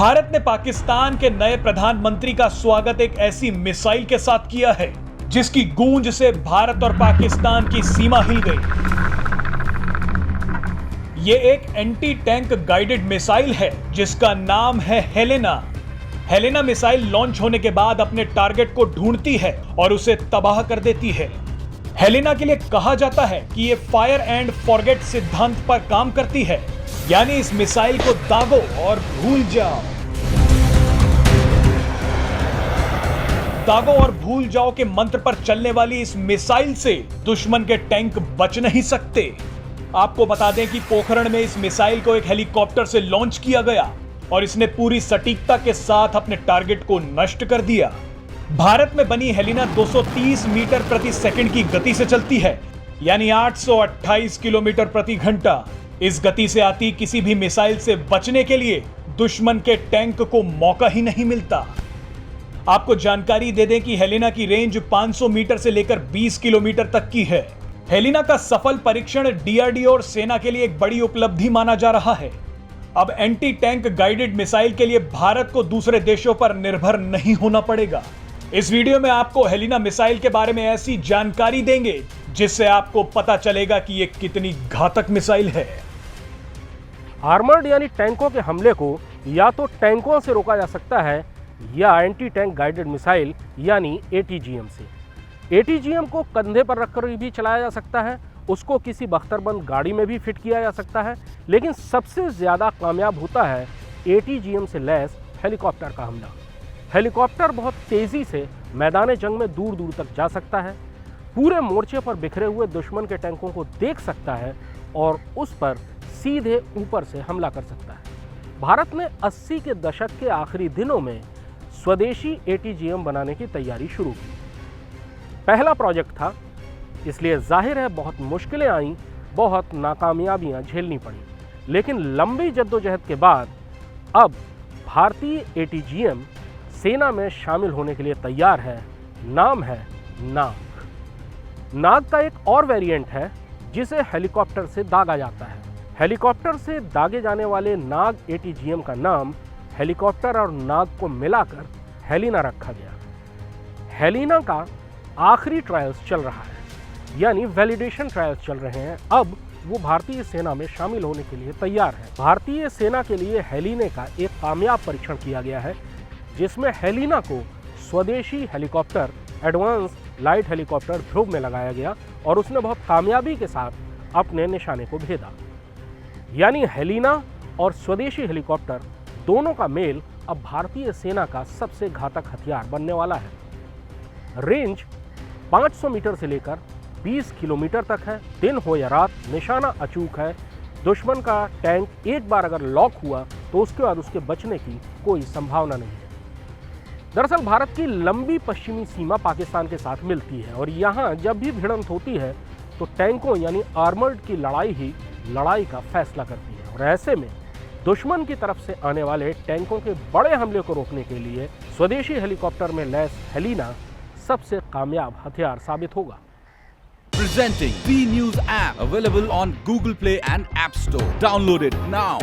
भारत ने पाकिस्तान के नए प्रधानमंत्री का स्वागत एक ऐसी मिसाइल के साथ किया है जिसकी गूंज से भारत और पाकिस्तान की सीमा हिल गई। ये एक एंटी टैंक गाइडेड मिसाइल है जिसका नाम है हेलेना। हेलेना मिसाइल लॉन्च होने के बाद अपने टारगेट को ढूंढती है और उसे तबाह कर देती है। हेलेना के लिए कहा जाता है कि ये फायर एंड फॉरगेट सिद्धांत पर काम करती है, यानी इस मिसाइल को दागो और भूल जाओ। दागो और भूल जाओ के मंत्र पर चलने वाली इस मिसाइल से दुश्मन के टैंक बच नहीं सकते। आपको बता दें कि पोखरण में इस मिसाइल को एक हेलीकॉप्टर से लॉन्च किया गया और इसने पूरी सटीकता के साथ अपने टारगेट को नष्ट कर दिया। भारत में बनी हेलेना 230 मीटर प्रति सेकंड की गति से चलती है, यानी 828 किलोमीटर प्रति घंटा। इस गति से आती किसी भी मिसाइल से बचने के लिए दुश्मन के टैंक को मौका ही नहीं मिलता। आपको जानकारी दे दें कि हेलेना की रेंज 500 मीटर से लेकर 20 किलोमीटर तक की है। हेलेना का सफल परीक्षण डीआरडीओ और सेना के लिए एक बड़ी उपलब्धि माना जा रहा है। अब एंटी टैंक गाइडेड मिसाइल के लिए भारत को दूसरे देशों पर निर्भर नहीं होना पड़ेगा। इस वीडियो में आपको हेलेना मिसाइल के बारे में ऐसी जानकारी देंगे जिससे आपको पता चलेगा कि यह कितनी घातक मिसाइल है। आर्मर्ड यानी टैंकों के हमले को या तो टैंकों से रोका जा सकता है या एंटी टैंक गाइडेड मिसाइल यानी एटीजीएम से। एटीजीएम को कंधे पर रखकर भी चलाया जा सकता है, उसको किसी बख्तरबंद गाड़ी में भी फिट किया जा सकता है, लेकिन सबसे ज़्यादा कामयाब होता है एटीजीएम से लैस हेलीकॉप्टर का हमला। हेलीकॉप्टर बहुत तेज़ी से मैदान जंग में दूर दूर तक जा सकता है, पूरे मोर्चे पर बिखरे हुए दुश्मन के टैंकों को देख सकता है और उस पर सीधे ऊपर से हमला कर सकता है। भारत ने 80 के दशक के आखिरी दिनों में स्वदेशी एटीजीएम बनाने की तैयारी शुरू की। पहला प्रोजेक्ट था, इसलिए जाहिर है बहुत मुश्किलें आईं, बहुत नाकामयाबियां झेलनी पड़ी, लेकिन लंबी जद्दोजहद के बाद अब भारतीय एटीजीएम सेना में शामिल होने के लिए तैयार है। नाम है नाग। नाग का एक और वेरिएंट है जिसे हेलीकॉप्टर से दागा जाता है। हेलीकॉप्टर से दागे जाने वाले नाग एटीजीएम का नाम हेलीकॉप्टर और नाग को मिलाकर हेलेना रखा गया। हेलेना का आखिरी ट्रायल्स चल रहा है, यानी वैलिडेशन ट्रायल्स चल रहे हैं। अब वो भारतीय सेना में शामिल होने के लिए तैयार है। भारतीय सेना के लिए हेलेना का एक कामयाब परीक्षण किया गया है जिसमें हेलेना को स्वदेशी हेलीकॉप्टर एडवांस लाइट हेलीकॉप्टर ध्रुव में लगाया गया और उसने बहुत कामयाबी के साथ अपने निशाने को भेदा। यानी हेलेना और स्वदेशी हेलीकॉप्टर दोनों का मेल अब भारतीय सेना का सबसे घातक हथियार बनने वाला है। रेंज 500 मीटर से लेकर 20 किलोमीटर तक है। दिन हो या रात निशाना अचूक है। दुश्मन का टैंक एक बार अगर लॉक हुआ तो उसके बाद उसके बचने की कोई संभावना नहीं है। दरअसल भारत की लंबी पश्चिमी सीमा पाकिस्तान के साथ मिलती है और यहाँ जब भी भिड़ंत होती है तो टैंकों यानी आर्मर्ड की लड़ाई ही लड़ाई का फैसला करती है। और ऐसे में दुश्मन की तरफ से आने वाले टैंकों के बड़े हमले को रोकने के लिए स्वदेशी हेलीकॉप्टर में लैस हेलेना सबसे कामयाब हथियार साबित होगा। Presenting B News app available on Google Play and App Store. Download it now.